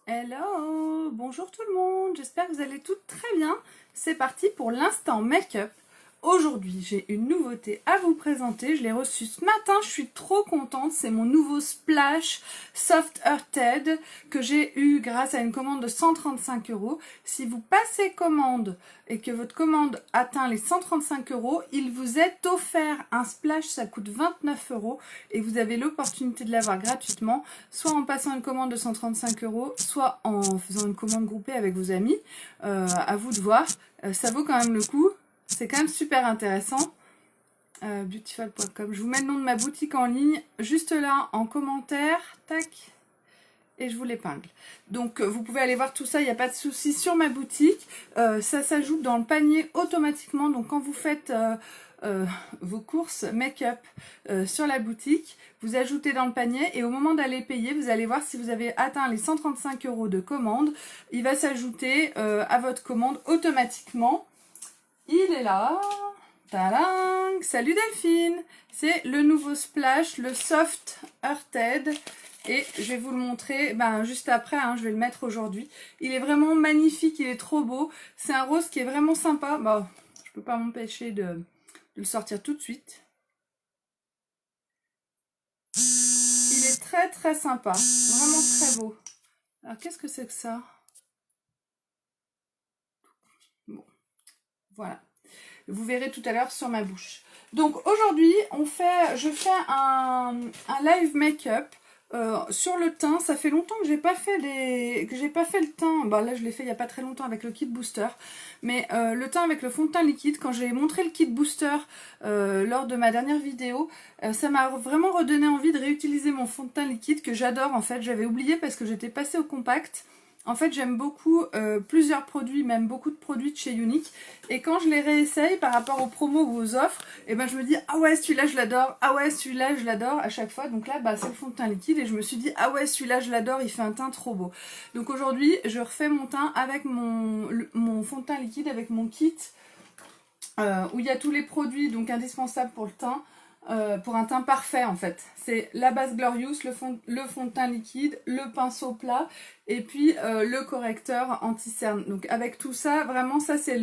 Hello, bonjour tout le monde, j'espère que vous allez toutes très bien. C'est parti pour l'instant make-up. Aujourd'hui, j'ai une nouveauté à vous présenter. Je l'ai reçue ce matin, je suis trop contente. C'est mon nouveau Splash Soft Earthed que j'ai eu grâce à une commande de 135 €. Si vous passez commande et que votre commande atteint les 135 €, il vous est offert un Splash, ça coûte 29 € et vous avez l'opportunité de l'avoir gratuitement, soit en passant une commande de 135 €, soit en faisant une commande groupée avec vos amis. À vous de voir, ça vaut quand même le coup. C'est quand même super intéressant. Beautiful.com. Je vous mets le nom de ma boutique en ligne juste là en commentaire. Tac. Et je vous l'épingle. Donc vous pouvez aller voir tout ça, il n'y a pas de souci sur ma boutique. Ça s'ajoute dans le panier automatiquement. Donc quand vous faites vos courses make-up sur la boutique, vous ajoutez dans le panier et au moment d'aller payer, vous allez voir si vous avez atteint les 135 € de commande. Il va s'ajouter à votre commande automatiquement. Il est là. Tadang! Salut Delphine! C'est le nouveau Splash, le Soft Earthed. Et je vais vous le montrer juste après, je vais le mettre aujourd'hui. Il est vraiment magnifique, il est trop beau. C'est un rose qui est vraiment sympa. Bon, je peux pas m'empêcher de le sortir tout de suite. Il est très très sympa, vraiment très beau. Alors qu'est-ce que c'est que ça? Bon, voilà. Vous verrez tout à l'heure sur ma bouche. Donc aujourd'hui, je fais un live make-up sur le teint. Ça fait longtemps que j'ai pas fait le teint. Bah là, je l'ai fait il y a pas très longtemps avec le kit booster. Mais le teint avec le fond de teint liquide, quand j'ai montré le kit booster lors de ma dernière vidéo, ça m'a vraiment redonné envie de réutiliser mon fond de teint liquide que j'adore en fait. J'avais oublié parce que j'étais passée au compact. En fait, j'aime beaucoup plusieurs produits, même beaucoup de produits de chez Unique. Et quand je les réessaye par rapport aux promos ou aux offres, et je me dis ah ouais celui-là je l'adore, ah ouais celui-là je l'adore à chaque fois. Donc là c'est le fond de teint liquide et je me suis dit ah ouais celui-là je l'adore, il fait un teint trop beau. Donc aujourd'hui je refais mon teint avec mon fond de teint liquide, avec mon kit où il y a tous les produits donc indispensables pour le teint. Pour un teint parfait en fait. C'est la base Glorious, le fond de teint liquide, le pinceau plat et puis le correcteur anti-cerne. Donc avec tout ça, vraiment ça c'est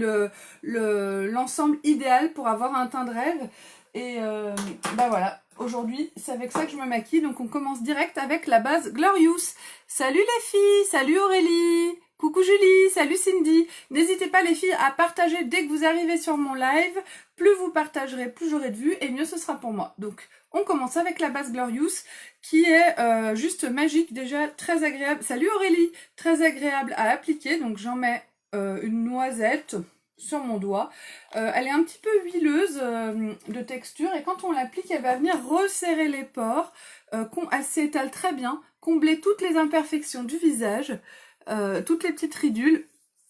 l'ensemble idéal pour avoir un teint de rêve. Et voilà, aujourd'hui c'est avec ça que je me maquille. Donc on commence direct avec la base Glorious. Salut les filles, salut Aurélie, coucou Julie, salut Cindy. N'hésitez pas les filles à partager dès que vous arrivez sur mon live. Plus vous partagerez, plus j'aurai de vues et mieux ce sera pour moi. Donc on commence avec la base Glorious qui est juste magique, déjà très agréable. Salut Aurélie, très agréable à appliquer. Donc j'en mets une noisette sur mon doigt. Elle est un petit peu huileuse de texture et quand on l'applique, elle va venir resserrer les pores. Elle s'étale très bien, combler toutes les imperfections du visage, toutes les petites ridules.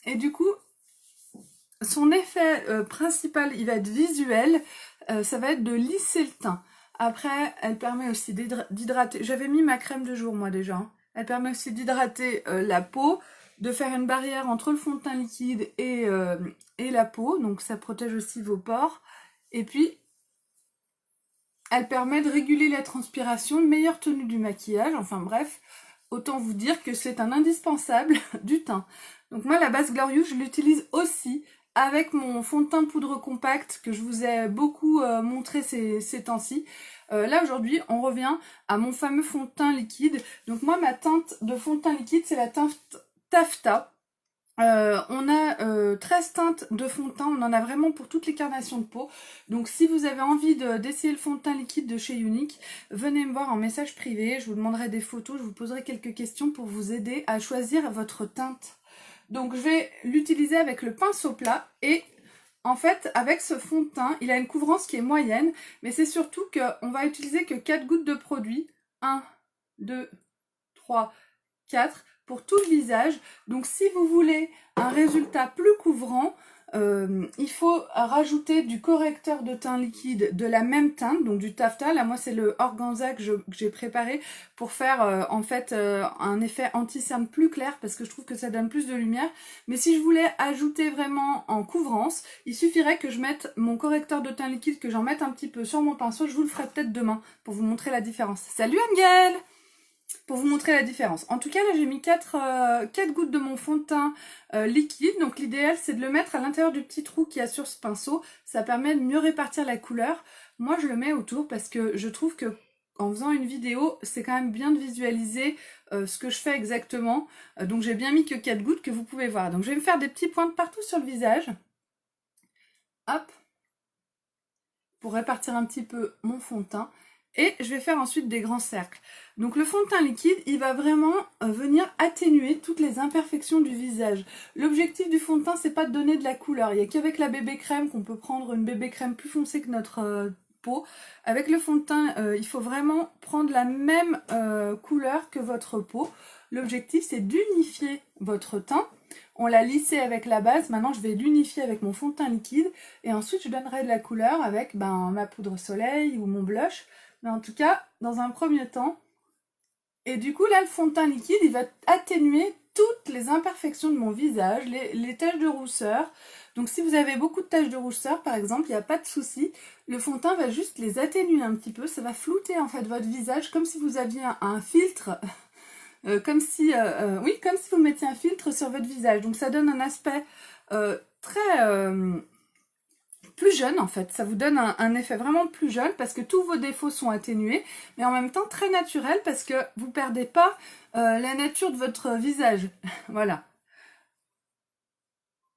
Et du coup, son effet principal, il va être visuel, ça va être de lisser le teint. Après, elle permet aussi d'hydrater. J'avais mis ma crème de jour, moi, déjà. Elle permet aussi d'hydrater la peau, de faire une barrière entre le fond de teint liquide et la peau. Donc, ça protège aussi vos pores. Et puis, elle permet de réguler la transpiration, une meilleure tenue du maquillage. Enfin, bref, autant vous dire que c'est un indispensable du teint. Donc, moi, la base Glorious, je l'utilise aussi avec mon fond de teint poudre compact que je vous ai beaucoup montré ces temps-ci. Là aujourd'hui on revient à mon fameux fond de teint liquide. Donc moi ma teinte de fond de teint liquide c'est la teinte Taffeta. On a 13 teintes de fond de teint, on en a vraiment pour toutes les carnations de peau. Donc si vous avez envie d'essayer le fond de teint liquide de chez Unique, venez me voir en message privé, je vous demanderai des photos, je vous poserai quelques questions pour vous aider à choisir votre teinte. Donc je vais l'utiliser avec le pinceau plat et en fait avec ce fond de teint, il a une couvrance qui est moyenne, mais c'est surtout qu'on va utiliser que 4 gouttes de produit. 1, 2, 3, 4 pour tout le visage. Donc si vous voulez un résultat plus couvrant, il faut rajouter du correcteur de teint liquide de la même teinte, donc du taffeta. Là moi c'est le organza que j'ai préparé pour faire en fait un effet anti-cerne plus clair parce que je trouve que ça donne plus de lumière. Mais si je voulais ajouter vraiment en couvrance, il suffirait que je mette mon correcteur de teint liquide, que j'en mette un petit peu sur mon pinceau. Je vous le ferai peut-être demain pour vous montrer la différence. Salut Angel! pour vous montrer la différence. En tout cas, là, j'ai mis 4 gouttes de mon fond de teint liquide. Donc, l'idéal, c'est de le mettre à l'intérieur du petit trou qu'il y a sur ce pinceau. Ça permet de mieux répartir la couleur. Moi, je le mets autour parce que je trouve que en faisant une vidéo, c'est quand même bien de visualiser ce que je fais exactement. Donc, j'ai bien mis que 4 gouttes que vous pouvez voir. Donc, je vais me faire des petits points partout sur le visage. Hop. Pour répartir un petit peu mon fond de teint. Et je vais faire ensuite des grands cercles. Donc le fond de teint liquide, il va vraiment venir atténuer toutes les imperfections du visage. L'objectif du fond de teint, c'est pas de donner de la couleur. Il n'y a qu'avec la bébé crème qu'on peut prendre une bébé crème plus foncée que notre peau. Avec le fond de teint, il faut vraiment prendre la même couleur que votre peau. L'objectif, c'est d'unifier votre teint. On l'a lissé avec la base, maintenant je vais l'unifier avec mon fond de teint liquide. Et ensuite, je donnerai de la couleur avec ma poudre soleil ou mon blush. Mais en tout cas, dans un premier temps. Et du coup, là, le fond de teint liquide, il va atténuer toutes les imperfections de mon visage, les taches de rousseur. Donc, si vous avez beaucoup de taches de rousseur, par exemple, il n'y a pas de souci. Le fond de teint va juste les atténuer un petit peu. Ça va flouter, en fait, votre visage, comme si vous aviez un filtre. Comme si vous mettiez un filtre sur votre visage. Donc, ça donne un aspect très... plus jeune en fait, ça vous donne un effet vraiment plus jeune parce que tous vos défauts sont atténués, mais en même temps très naturel parce que vous ne perdez pas la nature de votre visage. Voilà.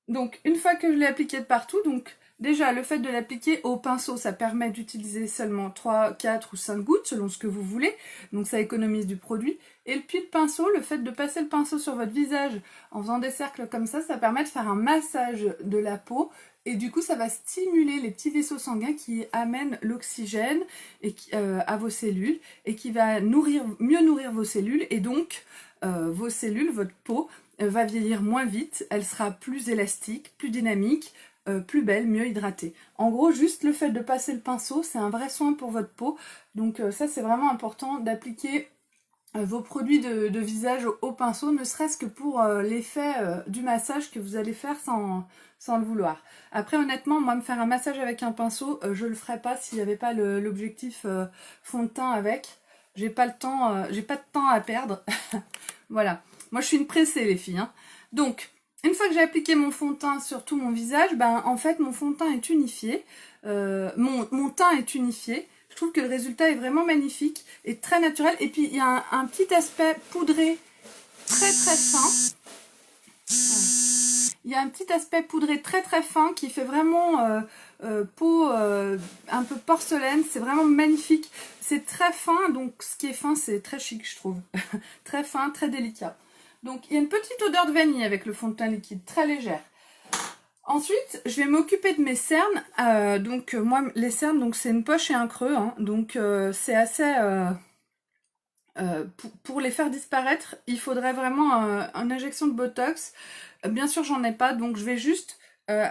Donc une fois que je l'ai appliqué de partout, donc déjà le fait de l'appliquer au pinceau, ça permet d'utiliser seulement 3, 4 ou 5 gouttes selon ce que vous voulez, donc ça économise du produit. Et puis le pinceau, le fait de passer le pinceau sur votre visage en faisant des cercles comme ça permet de faire un massage de la peau. Et du coup, ça va stimuler les petits vaisseaux sanguins qui amènent l'oxygène à vos cellules et qui va mieux nourrir vos cellules. Et donc, vos cellules, votre peau, va vieillir moins vite. Elle sera plus élastique, plus dynamique, plus belle, mieux hydratée. En gros, juste le fait de passer le pinceau, c'est un vrai soin pour votre peau. Donc ça, c'est vraiment important d'appliquer vos produits de visage au pinceau, ne serait-ce que pour l'effet du massage que vous allez faire sans le vouloir. Après, honnêtement, moi, me faire un massage avec un pinceau, je le ferais pas s'il n'y avait pas l'objectif fond de teint avec. J'ai pas le temps, j'ai pas de temps à perdre. Voilà. Moi, je suis une pressée, les filles. Hein. Donc, une fois que j'ai appliqué mon fond de teint sur tout mon visage, en fait, mon fond de teint est unifié. Mon teint est unifié. Je trouve que le résultat est vraiment magnifique et très naturel. Et puis, il y a un petit aspect poudré très très fin. Il y a un petit aspect poudré très très fin qui fait vraiment peau un peu porcelaine. C'est vraiment magnifique. C'est très fin, donc ce qui est fin, c'est très chic, je trouve. Très fin, très délicat. Donc, il y a une petite odeur de vanille avec le fond de teint liquide, très légère. Ensuite, je vais m'occuper de mes cernes. Moi, les cernes, donc c'est une poche et un creux. Hein, donc, c'est assez... pour les faire disparaître, il faudrait vraiment une injection de Botox. Bien sûr, j'en ai pas, donc je vais juste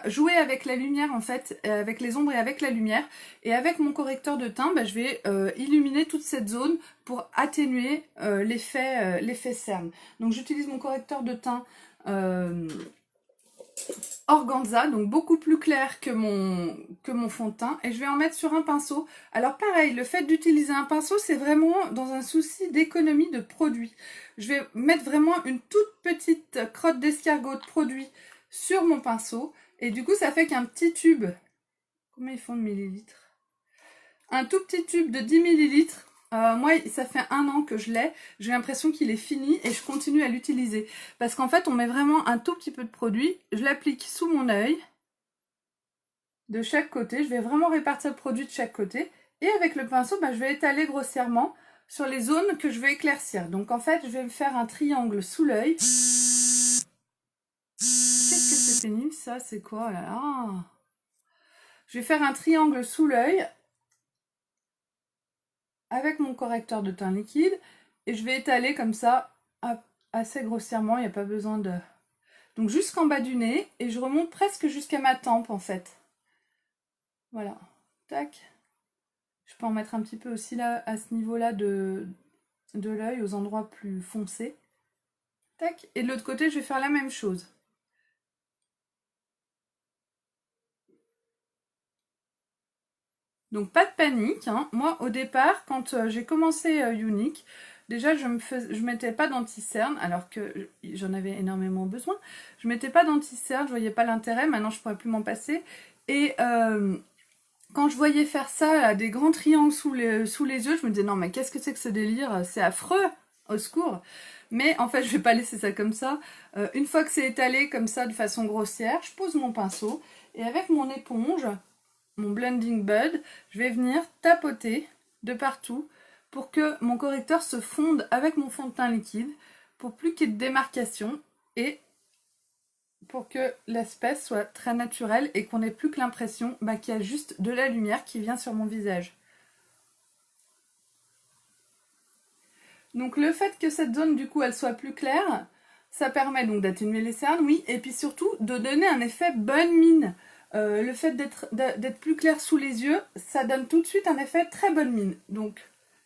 jouer avec la lumière, en fait, avec les ombres et avec la lumière. Et avec mon correcteur de teint, je vais illuminer toute cette zone pour atténuer l'effet cerne. Donc, j'utilise mon correcteur de teint organza, donc beaucoup plus clair que mon fond de teint, et je vais en mettre sur un pinceau. Alors pareil, le fait d'utiliser un pinceau, c'est vraiment dans un souci d'économie de produit. Je vais mettre vraiment une toute petite crotte d'escargot de produit sur mon pinceau, et du coup ça fait qu'un petit tube, combien ils font de millilitres? Un tout petit tube de 10 millilitres. Moi, ça fait 1 an que je l'ai. J'ai l'impression qu'il est fini et je continue à l'utiliser. Parce qu'en fait, on met vraiment un tout petit peu de produit. Je l'applique sous mon œil, de chaque côté. Je vais vraiment répartir le produit de chaque côté. Et avec le pinceau, je vais étaler grossièrement sur les zones que je vais éclaircir. Donc en fait, je vais me faire un triangle sous l'œil. Qu'est-ce que c'est pénible ça? C'est quoi? Oh là là. Je vais faire un triangle sous l'œil avec mon correcteur de teint liquide et je vais étaler comme ça assez grossièrement, il n'y a pas besoin de... Donc jusqu'en bas du nez et je remonte presque jusqu'à ma tempe en fait. Voilà, tac. Je peux en mettre un petit peu aussi là, à ce niveau-là de l'œil, aux endroits plus foncés. Tac, et de l'autre côté, je vais faire la même chose. Donc pas de panique, hein. Moi au départ, quand j'ai commencé Younique, Déjà, je mettais pas d'anti-cerne, alors que j'en avais énormément besoin. Je mettais pas d'anti-cerne, je voyais pas l'intérêt, maintenant je pourrais plus m'en passer. Et quand je voyais faire ça, là, des grands triangles sous les yeux, je me disais non mais qu'est-ce que c'est que ce délire? C'est affreux, au secours. Mais en fait, je vais pas laisser ça comme ça. Une fois que c'est étalé comme ça de façon grossière, je pose mon pinceau et avec mon éponge, mon blending bud, je vais venir tapoter de partout pour que mon correcteur se fonde avec mon fond de teint liquide, pour plus qu'il y ait de démarcation et pour que l'espèce soit très naturelle et qu'on n'ait plus que l'impression qu'il y a juste de la lumière qui vient sur mon visage. Donc le fait que cette zone du coup elle soit plus claire, ça permet donc d'atténuer les cernes, oui, et puis surtout de donner un effet bonne mine. Le fait d'être plus clair sous les yeux, ça donne tout de suite un effet très bonne mine. Donc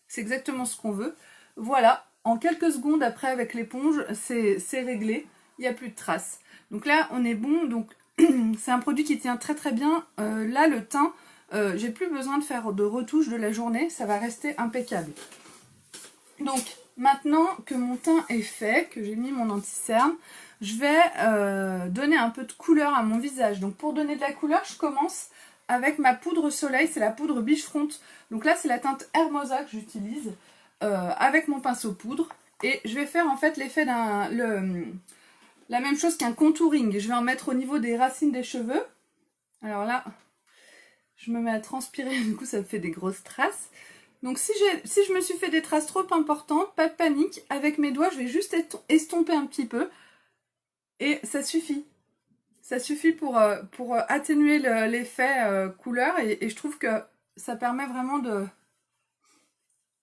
c'est exactement ce qu'on veut. Voilà, en quelques secondes après avec l'éponge, c'est réglé, il n'y a plus de traces. Donc là on est bon, donc c'est un produit qui tient très très bien. Là le teint, j'ai plus besoin de faire de retouches de la journée, ça va rester impeccable. Donc maintenant que mon teint est fait, que j'ai mis mon anti-cerne, je vais donner un peu de couleur à mon visage. Donc pour donner de la couleur, je commence avec ma poudre soleil, c'est la poudre Beachfront. Donc là c'est la teinte Hermosa que j'utilise avec mon pinceau poudre. Et je vais faire en fait l'effet la même chose qu'un contouring. Je vais en mettre au niveau des racines des cheveux. Alors là, je me mets à transpirer, du coup ça me fait des grosses traces. Donc si je me suis fait des traces trop importantes, pas de panique, avec mes doigts je vais juste estomper un petit peu et ça suffit. Ça suffit pour atténuer l'effet couleur et je trouve que ça permet vraiment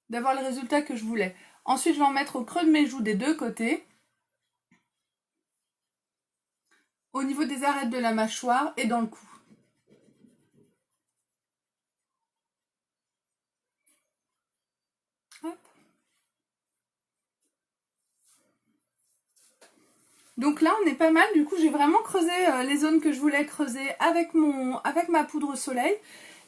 d'avoir le résultat que je voulais. Ensuite je vais en mettre au creux de mes joues des deux côtés, au niveau des arêtes de la mâchoire et dans le cou. Donc là on est pas mal, du coup j'ai vraiment creusé les zones que je voulais creuser avec ma poudre soleil.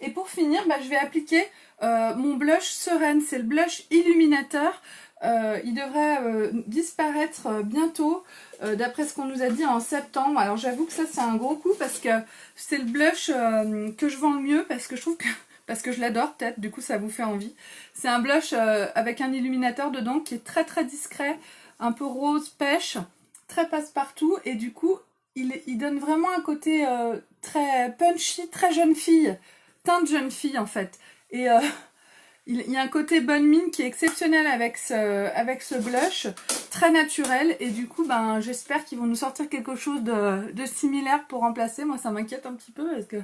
Et pour finir, je vais appliquer mon blush Sereine, c'est le blush illuminateur. Il devrait disparaître bientôt, d'après ce qu'on nous a dit en septembre. Alors j'avoue que ça c'est un gros coup parce que c'est le blush que je vends le mieux parce que je trouve que... Parce que je l'adore peut-être, du coup ça vous fait envie. C'est un blush avec un illuminateur dedans qui est très très discret, un peu rose pêche, très passe-partout et du coup il donne vraiment un côté très punchy, très jeune fille, teinte jeune fille en fait. Et il y a un côté bonne mine qui est exceptionnel avec ce blush, très naturel et du coup j'espère qu'ils vont nous sortir quelque chose de similaire pour remplacer. Moi ça m'inquiète un petit peu parce que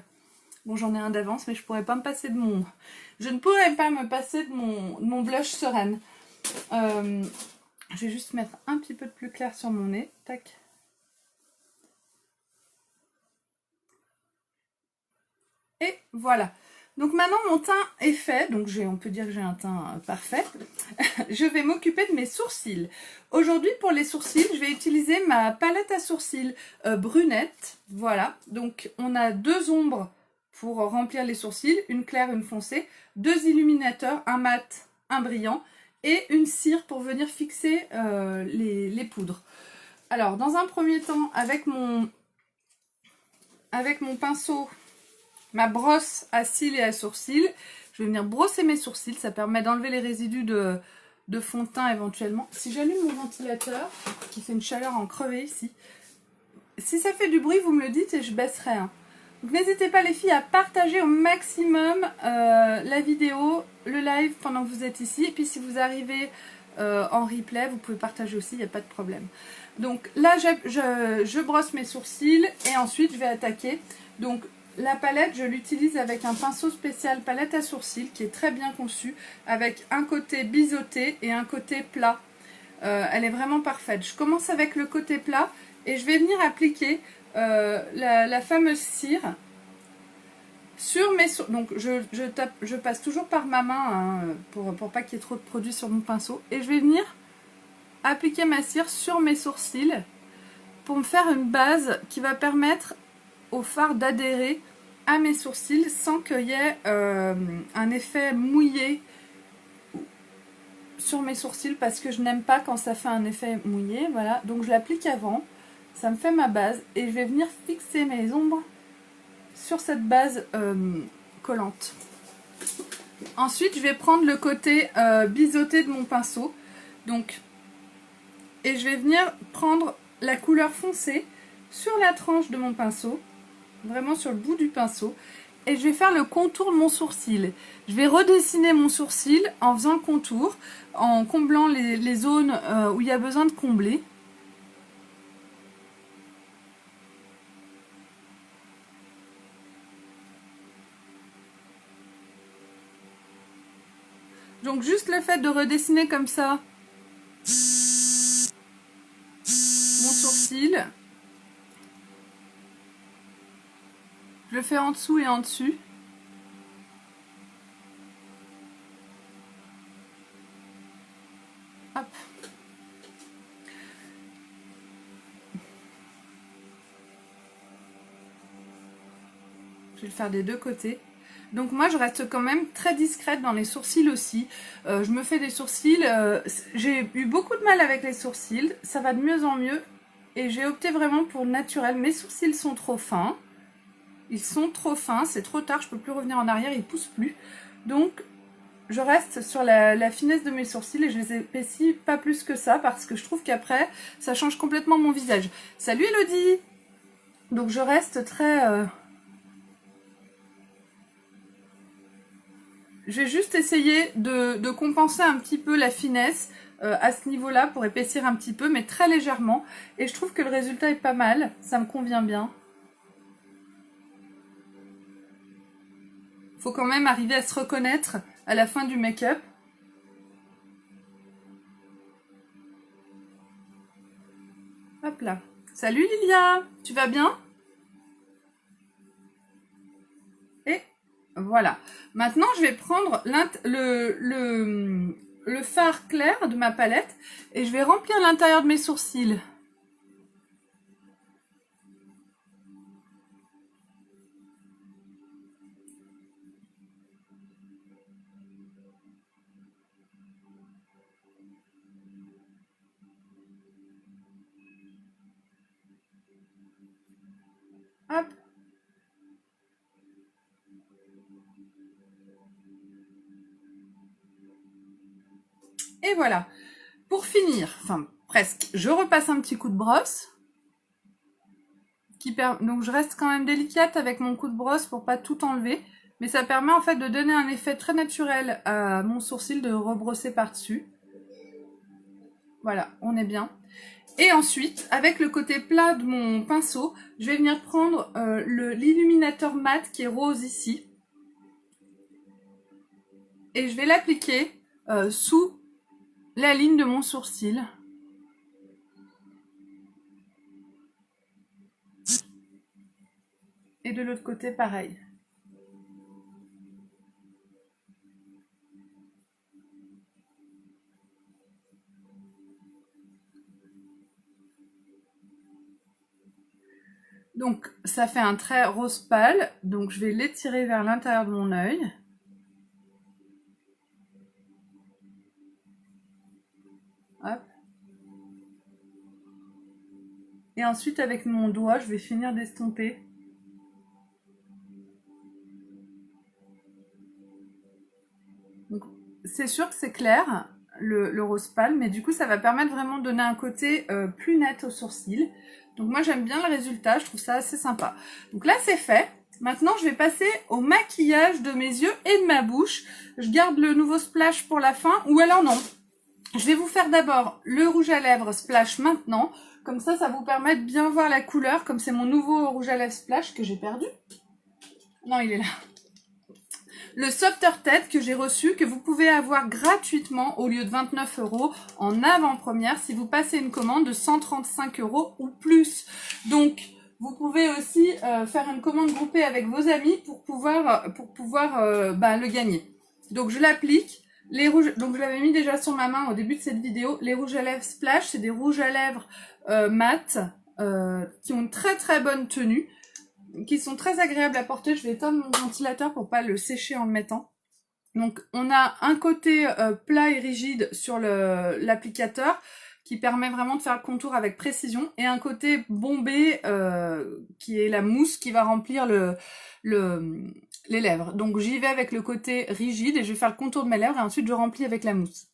bon j'en ai un d'avance mais je pourrais pas me passer de mon... Je ne pourrais pas me passer de mon blush Sereine. Je vais juste mettre un petit peu de plus clair sur mon nez. Tac. Et voilà. Donc maintenant mon teint est fait. Donc on peut dire que j'ai un teint parfait. Je vais m'occuper de mes sourcils. Aujourd'hui pour les sourcils, je vais utiliser ma palette à sourcils brunette. Voilà. Donc on a deux ombres pour remplir les sourcils. Une claire, une foncée. Deux illuminateurs, un mat, un brillant. Et une cire pour venir fixer les poudres. Alors, dans un premier temps, avec mon pinceau, ma brosse à cils et à sourcils, je vais venir brosser mes sourcils. Ça permet d'enlever les résidus de fond de teint éventuellement. Si j'allume mon ventilateur, qui fait une chaleur en crevé ici, si ça fait du bruit, vous me le dites et je baisserai. Donc n'hésitez pas les filles à partager au maximum la vidéo, le live pendant que vous êtes ici. Et puis si vous arrivez en replay, vous pouvez partager aussi, il n'y a pas de problème. Donc là, je brosse mes sourcils et ensuite je vais attaquer. Donc la palette, je l'utilise avec un pinceau spécial palette à sourcils qui est très bien conçu, avec un côté biseauté et un côté plat. Elle est vraiment parfaite. Je commence avec le côté plat et je vais venir appliquer la fameuse cire sur mes sourcils. Donc je passe toujours par ma main pour pas qu'il y ait trop de produit sur mon pinceau. Et je vais venir appliquer ma cire sur mes sourcils pour me faire une base qui va permettre au fard d'adhérer à mes sourcils sans qu'il y ait un effet mouillé sur mes sourcils parce que je n'aime pas quand ça fait un effet mouillé. Voilà, donc je l'applique avant. Ça me fait ma base et je vais venir fixer mes ombres sur cette base collante. Ensuite, je vais prendre le côté biseauté de mon pinceau. Donc, et je vais venir prendre la couleur foncée sur la tranche de mon pinceau, vraiment sur le bout du pinceau. Et je vais faire le contour de mon sourcil. Je vais redessiner mon sourcil en faisant le contour, en comblant les zones où il y a besoin de combler. Donc juste le fait de redessiner comme ça mon sourcil, je le fais en dessous et en dessus. Hop. Je vais le faire des deux côtés. Donc moi je reste quand même très discrète dans les sourcils aussi. Je me fais des sourcils, j'ai eu beaucoup de mal avec les sourcils, ça va de mieux en mieux. Et j'ai opté vraiment pour le naturel. Mes sourcils sont trop fins. Ils sont trop fins, c'est trop tard, je peux plus revenir en arrière, ils poussent plus. Donc je reste sur la finesse de mes sourcils et je les épaissis pas plus que ça parce que je trouve qu'après ça change complètement mon visage. Salut Elodie! Donc je reste très... Je vais juste essayer de compenser un petit peu la finesse à ce niveau-là pour épaissir un petit peu, mais très légèrement. Et je trouve que le résultat est pas mal, ça me convient bien. Faut quand même arriver à se reconnaître à la fin du make-up. Hop là. Salut Lilia, tu vas bien? Et voilà. Maintenant, je vais prendre le fard clair de ma palette et je vais remplir l'intérieur de mes sourcils. Hop. Et voilà. Pour finir, enfin presque, je repasse un petit coup de brosse. Donc je reste quand même délicate avec mon coup de brosse pour pas tout enlever. Mais ça permet en fait de donner un effet très naturel à mon sourcil, de rebrosser par-dessus. Voilà, on est bien. Et ensuite, avec le côté plat de mon pinceau, je vais venir prendre l'illuminateur mat qui est rose ici. Et je vais l'appliquer sous la ligne de mon sourcil. Et de l'autre côté, pareil. Donc, ça fait un trait rose pâle. Donc, je vais l'étirer vers l'intérieur de mon œil. Hop. Et ensuite, avec mon doigt, je vais finir d'estomper. C'est sûr que c'est clair, le rose pâle, mais du coup, ça va permettre vraiment de donner un côté plus net au sourcil. Donc moi, j'aime bien le résultat, je trouve ça assez sympa. Donc là, c'est fait. Maintenant, je vais passer au maquillage de mes yeux et de ma bouche. Je garde le nouveau splash pour la fin, ou alors non. Je vais vous faire d'abord le rouge à lèvres splash maintenant. Comme ça vous permet de bien voir la couleur, comme c'est mon nouveau rouge à lèvres splash que j'ai perdu. Non, il est là. Le Softer Tête que j'ai reçu, que vous pouvez avoir gratuitement au lieu de 29 € en avant-première si vous passez une commande de 135 € ou plus. Donc, vous pouvez aussi faire une commande groupée avec vos amis pour pouvoir le gagner. Donc, je l'applique. Les rouges, donc je l'avais mis déjà sur ma main au début de cette vidéo. Les rouges à lèvres Splash, c'est des rouges à lèvres mat qui ont une très très bonne tenue, qui sont très agréables à porter. Je vais éteindre mon ventilateur pour pas le sécher en le mettant. Donc on a un côté plat et rigide sur l'applicateur qui permet vraiment de faire le contour avec précision, et un côté bombé qui est la mousse qui va remplir les lèvres. Donc j'y vais avec le côté rigide et je vais faire le contour de mes lèvres et ensuite je remplis avec la mousse.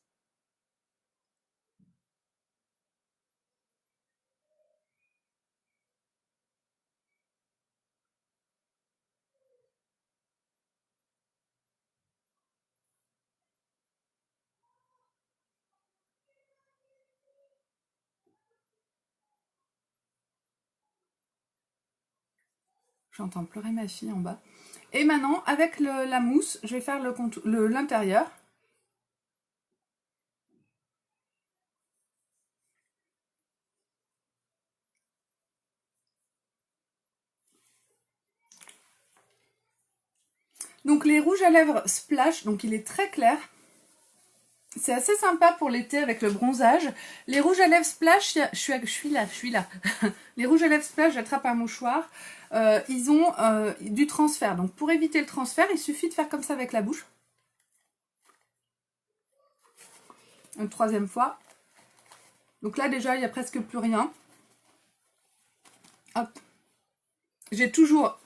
J'entends pleurer ma fille en bas. Et maintenant, avec la mousse, je vais faire l'intérieur. Donc les rouges à lèvres Splash, donc il est très clair. C'est assez sympa pour l'été avec le bronzage. Les rouges à lèvres Splash, je suis là. Les rouges à lèvres Splash, j'attrape un mouchoir. Ils ont du transfert. Donc pour éviter le transfert, il suffit de faire comme ça avec la bouche. Une troisième fois. Donc là déjà, il n'y a presque plus rien. Hop. J'ai toujours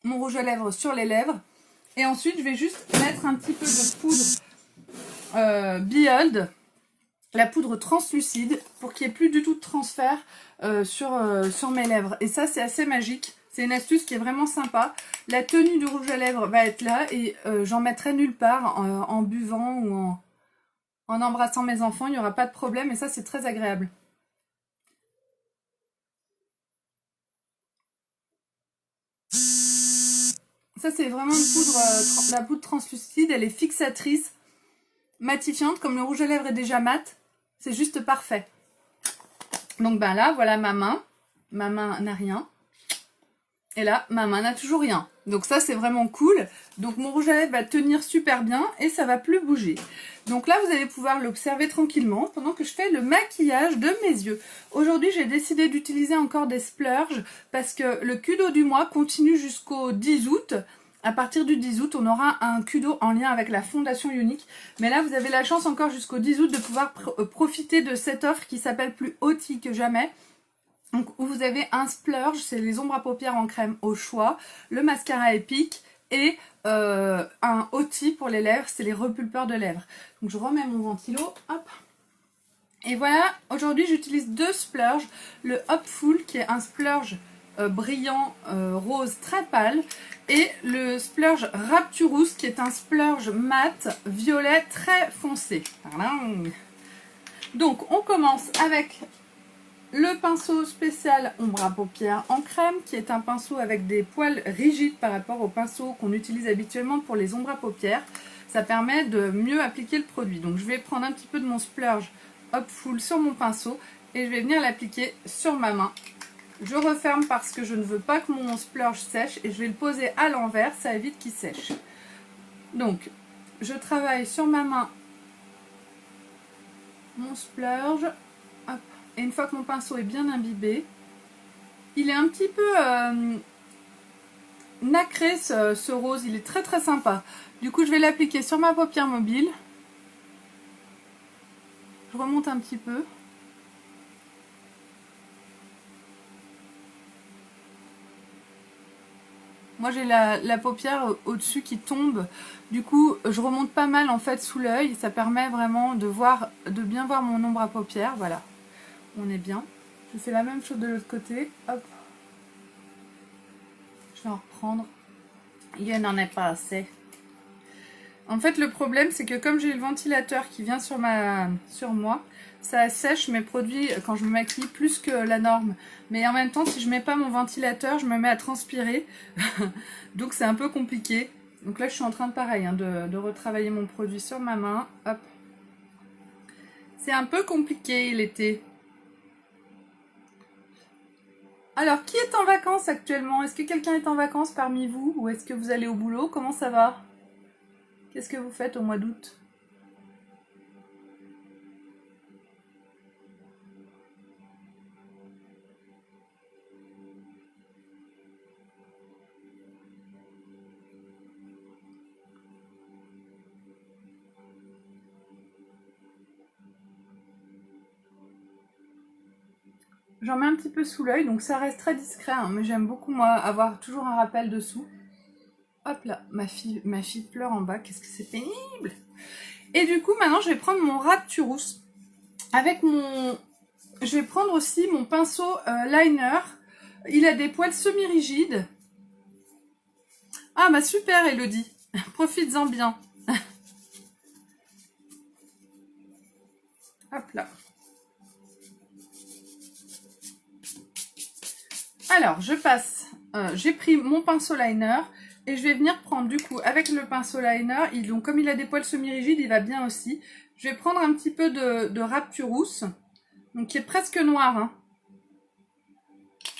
mon rouge à lèvres sur les lèvres. Et ensuite, je vais juste mettre un petit peu de poudre Behold, la poudre translucide, pour qu'il n'y ait plus du tout de transfert sur mes lèvres. Et ça, c'est assez magique. C'est une astuce qui est vraiment sympa. La tenue du rouge à lèvres va être là et j'en mettrai nulle part en buvant ou en embrassant mes enfants. Il n'y aura pas de problème et ça, c'est très agréable. Ça, c'est vraiment une poudre, la poudre translucide. Elle est fixatrice, matifiante. Comme le rouge à lèvres est déjà mat, c'est juste parfait. Donc ben là, voilà ma main. Ma main n'a rien. Et là, ma main n'a toujours rien. Donc ça, c'est vraiment cool. Donc mon rouge à lèvres va tenir super bien et ça va plus bouger. Donc là, vous allez pouvoir l'observer tranquillement pendant que je fais le maquillage de mes yeux. Aujourd'hui, j'ai décidé d'utiliser encore des splurges parce que le Kudo du mois continue jusqu'au 10 août. À partir du 10 août, on aura un Kudo en lien avec la Fondation Unique. Mais là, vous avez la chance encore jusqu'au 10 août de pouvoir profiter de cette offre qui s'appelle plus hautie que jamais. Donc, où vous avez un splurge, c'est les ombres à paupières en crème au choix, le mascara épique et un outil pour les lèvres, c'est les repulpeurs de lèvres. Donc je remets mon ventilo, hop. Et voilà, aujourd'hui j'utilise deux splurges, le Hopful qui est un splurge brillant rose très pâle et le splurge Rapturous qui est un splurge mat violet très foncé. Donc on commence avec le pinceau spécial ombre à paupières en crème, qui est un pinceau avec des poils rigides par rapport au pinceau qu'on utilise habituellement pour les ombres à paupières. Ça permet de mieux appliquer le produit. Donc je vais prendre un petit peu de mon splurge Hopful sur mon pinceau et je vais venir l'appliquer sur ma main. Je referme parce que je ne veux pas que mon splurge sèche et je vais le poser à l'envers, ça évite qu'il sèche. Donc je travaille sur ma main mon splurge. Hop. Et une fois que mon pinceau est bien imbibé, il est un petit peu nacré ce rose, il est très très sympa. Du coup je vais l'appliquer sur ma paupière mobile. Je remonte un petit peu. Moi j'ai la paupière au-dessus qui tombe. Du coup je remonte pas mal en fait sous l'œil. Ça permet vraiment de bien voir mon ombre à paupières. Voilà, on est bien. Je fais la même chose de l'autre côté. Hop. Je vais en reprendre. Il n'en est pas assez. En fait, le problème, c'est que comme j'ai le ventilateur qui vient sur moi, ça sèche mes produits quand je me maquille plus que la norme. Mais en même temps, si je mets pas mon ventilateur, je me mets à transpirer. Donc c'est un peu compliqué. Donc là, je suis en train de pareil, hein, de retravailler mon produit sur ma main. Hop. C'est un peu compliqué l'été. Alors, qui est en vacances actuellement? Est-ce que quelqu'un est en vacances parmi vous? Ou est-ce que vous allez au boulot? Comment ça va? Qu'est-ce que vous faites au mois d'août? J'en mets un petit peu sous l'œil, donc ça reste très discret, hein, mais j'aime beaucoup, moi, avoir toujours un rappel dessous. Hop là, ma fille pleure en bas, qu'est-ce que c'est pénible. Et du coup, maintenant, je vais prendre mon Rapturus. Avec mon... Je vais prendre aussi mon pinceau liner. Il a des poils semi-rigides. Ah bah super Elodie, profites-en bien. Hop là. Alors, je passe, j'ai pris mon pinceau liner et je vais venir prendre du coup avec le pinceau liner, donc comme il a des poils semi-rigides, il va bien aussi. Je vais prendre un petit peu de Rapturus, donc qui est presque noir. Hein.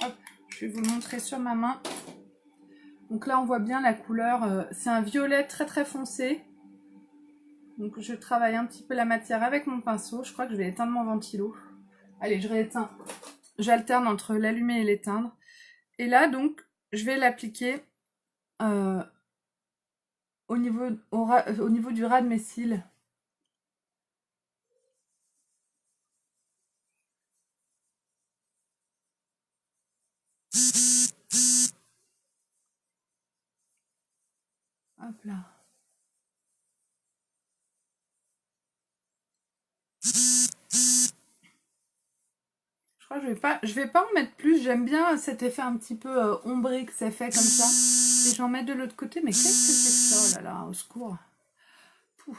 Hop, je vais vous le montrer sur ma main. Donc là, on voit bien la couleur, c'est un violet très très foncé. Donc je travaille un petit peu la matière avec mon pinceau. Je crois que je vais éteindre mon ventilo. Allez, je rééteins. J'alterne entre l'allumer et l'éteindre. Et là, donc, je vais l'appliquer au niveau du ras de mes cils. Hop là. Je crois que je vais pas en mettre plus. J'aime bien cet effet un petit peu ombré que ça fait comme ça. Et je vais en mettre de l'autre côté. Mais qu'est-ce que c'est que ça? Oh là là, au secours. Pouh.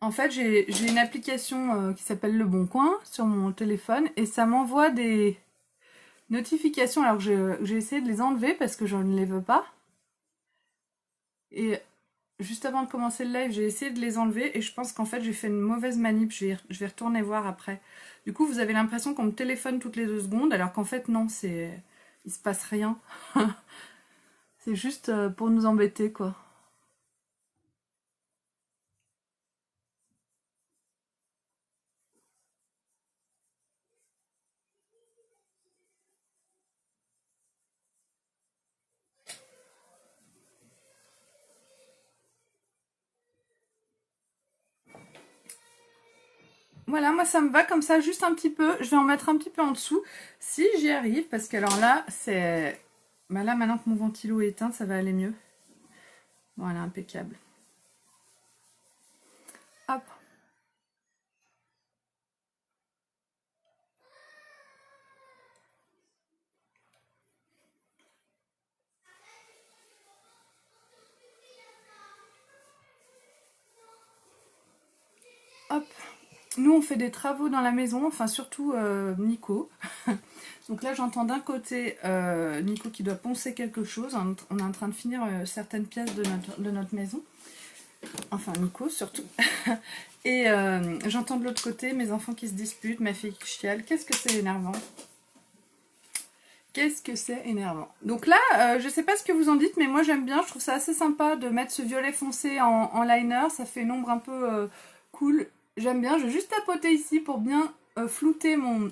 En fait, j'ai une application qui s'appelle Le Bon Coin sur mon téléphone. Et ça m'envoie des notifications. Alors que j'ai essayé de les enlever parce que je ne les veux pas. Et juste avant de commencer le live, j'ai essayé de les enlever et je pense qu'en fait j'ai fait une mauvaise manip, je vais retourner voir après. Du coup vous avez l'impression qu'on me téléphone toutes les 2 secondes alors qu'en fait non, il se passe rien. C'est juste pour nous embêter quoi. Voilà, moi ça me va comme ça, juste un petit peu. Je vais en mettre un petit peu en dessous si j'y arrive parce que alors là c'est... Bah là maintenant que mon ventilo est éteint, ça va aller mieux. Voilà, impeccable. Hop. Hop. Nous on fait des travaux dans la maison, enfin surtout Nico. Donc là j'entends d'un côté Nico qui doit poncer quelque chose. On est en train de finir certaines pièces de notre maison. Enfin Nico surtout. Et j'entends de l'autre côté mes enfants qui se disputent, ma fille qui chiale. Qu'est-ce que c'est énervant. Qu'est-ce que c'est énervant. Donc là, je sais pas ce que vous en dites, mais moi j'aime bien. Je trouve ça assez sympa de mettre ce violet foncé en liner. Ça fait une ombre un peu cool. J'aime bien. Je vais juste tapoter ici pour bien flouter mon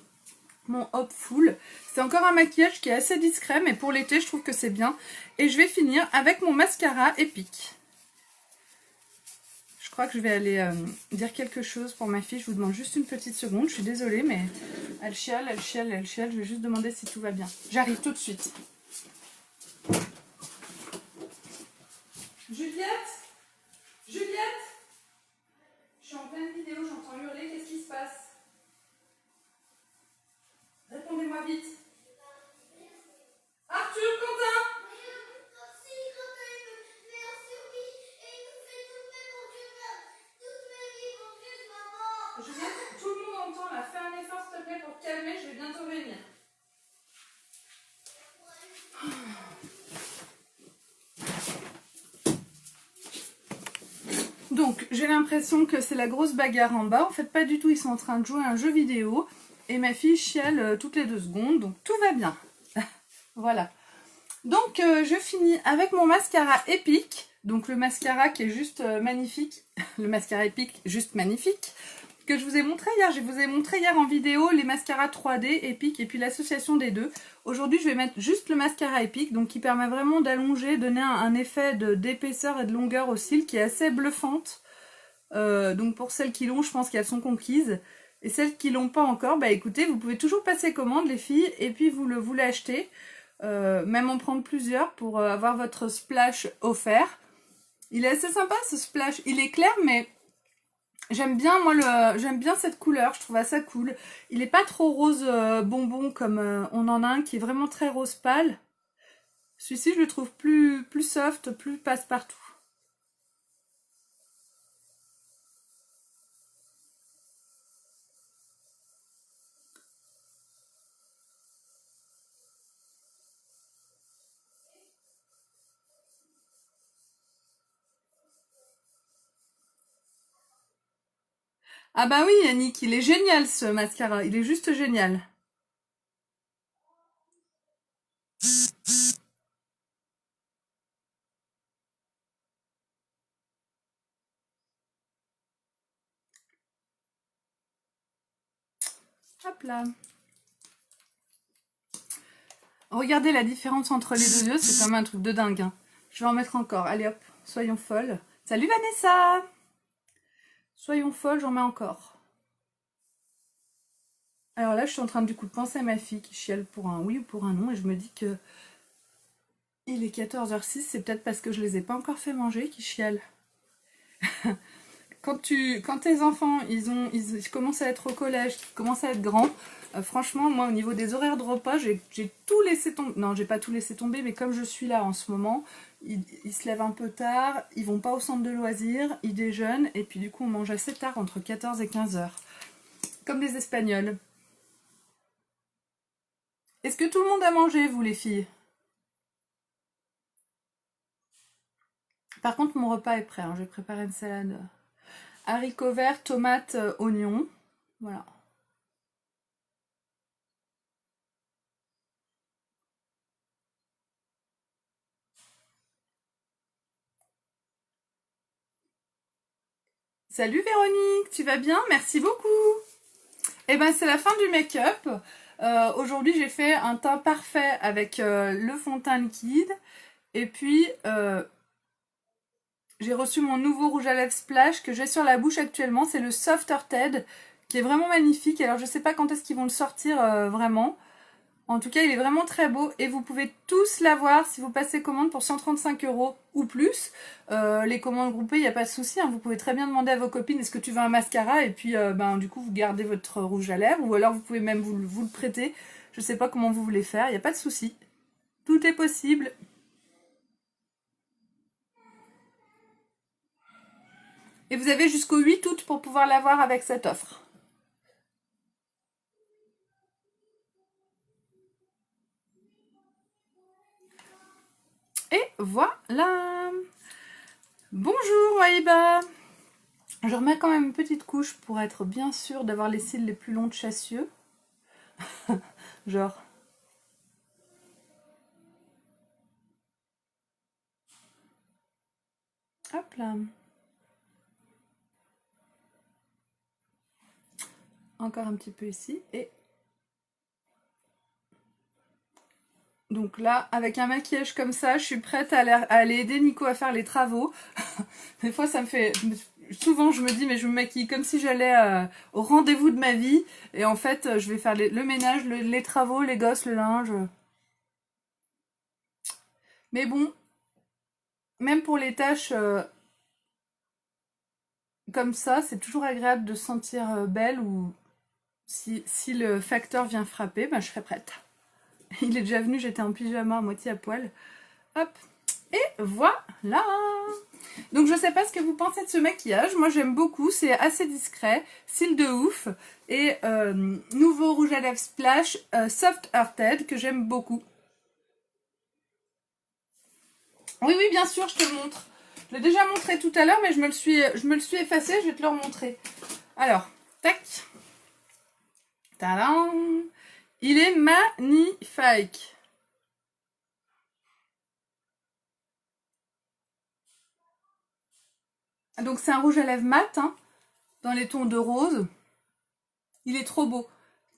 hop full. C'est encore un maquillage qui est assez discret, mais pour l'été, je trouve que c'est bien. Et je vais finir avec mon mascara Epic. Je crois que je vais aller dire quelque chose pour ma fille. Je vous demande juste une petite seconde. Je suis désolée, mais elle chiale, elle chiale, elle chiale. Je vais juste demander si tout va bien. J'arrive tout de suite. Juliette? Juliette? Je suis en pleine vidéo, j'entends hurler. Qu'est-ce qui se passe? Répondez-moi vite. Arthur, Quentin? Juliette, tout le monde entend là. Fais un effort s'il te plaît pour te calmer, je vais bientôt venir. Donc, j'ai l'impression que c'est la grosse bagarre en bas. En fait, pas du tout. Ils sont en train de jouer à un jeu vidéo. Et ma fille chiale toutes les 2 secondes. Donc, tout va bien. Voilà. Donc, je finis avec mon mascara Epic. Donc, le mascara qui est juste magnifique. Le mascara Epic, juste magnifique. Que je vous ai montré hier. Je vous ai montré hier en vidéo les mascaras 3D Epic et puis l'association des deux. Aujourd'hui, je vais mettre juste le mascara Epic, donc qui permet vraiment d'allonger, donner un effet d'épaisseur et de longueur aux cils qui est assez bluffante. Donc pour celles qui l'ont, je pense qu'elles sont conquises. Et celles qui l'ont pas encore, bah écoutez, vous pouvez toujours passer commande les filles et puis vous l'achetez. Même en prendre plusieurs pour avoir votre splash offert. Il est assez sympa ce splash. Il est clair mais j'aime bien j'aime bien cette couleur, je trouve ça cool. Il est pas trop rose bonbon comme on en a un qui est vraiment très rose pâle. Celui-ci je le trouve plus soft, plus passe-partout. Ah bah oui Yannick, il est génial ce mascara, il est juste génial. Hop là. Regardez la différence entre les deux yeux, c'est quand même un truc de dingue. Hein. Je vais en mettre encore. Allez hop, soyons folles. Salut Vanessa! Soyons folles, j'en mets encore. Alors là, je suis en train du coup de penser à ma fille qui chiale pour un oui ou pour un non. Et je me dis que il est 14h06, c'est peut-être parce que je les ai pas encore fait manger qu'ils chialent. Quand tes enfants, ils commencent à être au collège, qu'ils commencent à être grands, franchement, moi, au niveau des horaires de repas, j'ai tout laissé tomber. Non, j'ai pas tout laissé tomber, mais comme je suis là en ce moment, ils se lèvent un peu tard, ils vont pas au centre de loisirs, ils déjeunent, et puis du coup, on mange assez tard, entre 14 et 15h. Comme les Espagnols. Est-ce que tout le monde a mangé, vous, les filles? Par contre, mon repas est prêt, hein. Je vais préparer une salade. Haricots verts, tomates, oignons. Voilà. Salut Véronique, tu vas bien? Merci beaucoup. Eh ben c'est la fin du make-up. Aujourd'hui j'ai fait un teint parfait avec le fond de teint liquide. Et puis j'ai reçu mon nouveau rouge à lèvres Splash que j'ai sur la bouche actuellement. C'est le Soft Hearted qui est vraiment magnifique. Alors je sais pas quand est-ce qu'ils vont le sortir vraiment. En tout cas, il est vraiment très beau et vous pouvez tous l'avoir si vous passez commande pour 135 € ou plus. Les commandes groupées, il n'y a pas de souci. Hein. Vous pouvez très bien demander à vos copines est-ce que tu veux un mascara et puis du coup vous gardez votre rouge à lèvres ou alors vous pouvez même vous le prêter. Je ne sais pas comment vous voulez faire, il n'y a pas de souci. Tout est possible. Et vous avez jusqu'au 8 août pour pouvoir l'avoir avec cette offre. Et voilà. Bonjour Maïba. Je remets quand même une petite couche pour être bien sûre d'avoir les cils les plus longs de Chassieux. Genre. Hop là. Encore un petit peu ici. Et donc là, avec un maquillage comme ça, je suis prête à aller aider Nico à faire les travaux. Des fois, ça me fait... Souvent, je me dis, mais je me maquille comme si j'allais au rendez-vous de ma vie. Et en fait, je vais faire le ménage, les travaux, les gosses, le linge. Mais bon, même pour les tâches comme ça, c'est toujours agréable de se sentir belle ou si le facteur vient frapper, ben, je serai prête. Il est déjà venu, j'étais en pyjama à moitié à poil. Hop, et voilà. Donc je sais pas ce que vous pensez de ce maquillage, moi j'aime beaucoup, c'est assez discret, cils de ouf, et nouveau rouge à lèvres Splash Soft Hearted que j'aime beaucoup. Oui, oui, bien sûr, je te le montre. Je l'ai déjà montré tout à l'heure, mais je me le suis effacé, je vais te le remontrer. Alors, tac. Tadam. Il est magnifique. Donc c'est un rouge à lèvres mat, hein, dans les tons de rose. Il est trop beau.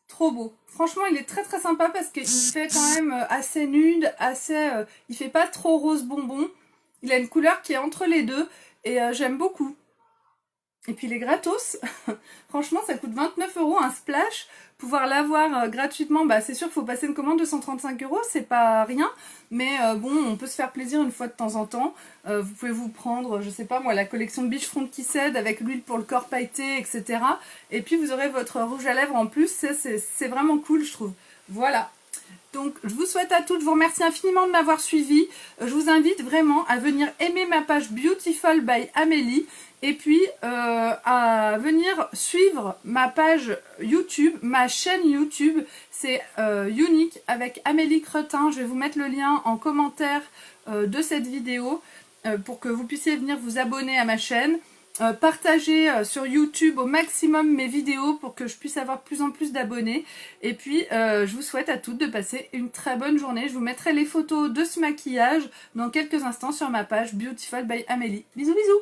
Trop beau. Franchement, il est très très sympa parce qu'il fait quand même assez nude, assez... il fait pas trop rose bonbon. Il a une couleur qui est entre les deux et j'aime beaucoup. Et puis les gratos, franchement ça coûte 29 € un splash. Pouvoir l'avoir gratuitement, bah c'est sûr qu'il faut passer une commande de 135 €, c'est pas rien. Mais bon, on peut se faire plaisir une fois de temps en temps. Vous pouvez vous prendre, je sais pas moi, la collection de Beachfront Kissed avec l'huile pour le corps pailleté, etc. Et puis vous aurez votre rouge à lèvres en plus, c'est vraiment cool je trouve. Voilà. Donc je vous souhaite à toutes, je vous remercie infiniment de m'avoir suivi. Je vous invite vraiment à venir aimer ma page Beautiful by Amélie. Et puis à venir suivre ma page YouTube, ma chaîne YouTube, c'est Unique avec Amélie Cretin. Je vais vous mettre le lien en commentaire de cette vidéo pour que vous puissiez venir vous abonner à ma chaîne. Partagez sur YouTube au maximum mes vidéos pour que je puisse avoir de plus en plus d'abonnés. Et puis je vous souhaite à toutes de passer une très bonne journée. Je vous mettrai les photos de ce maquillage dans quelques instants sur ma page Beautiful by Amélie. Bisous bisous.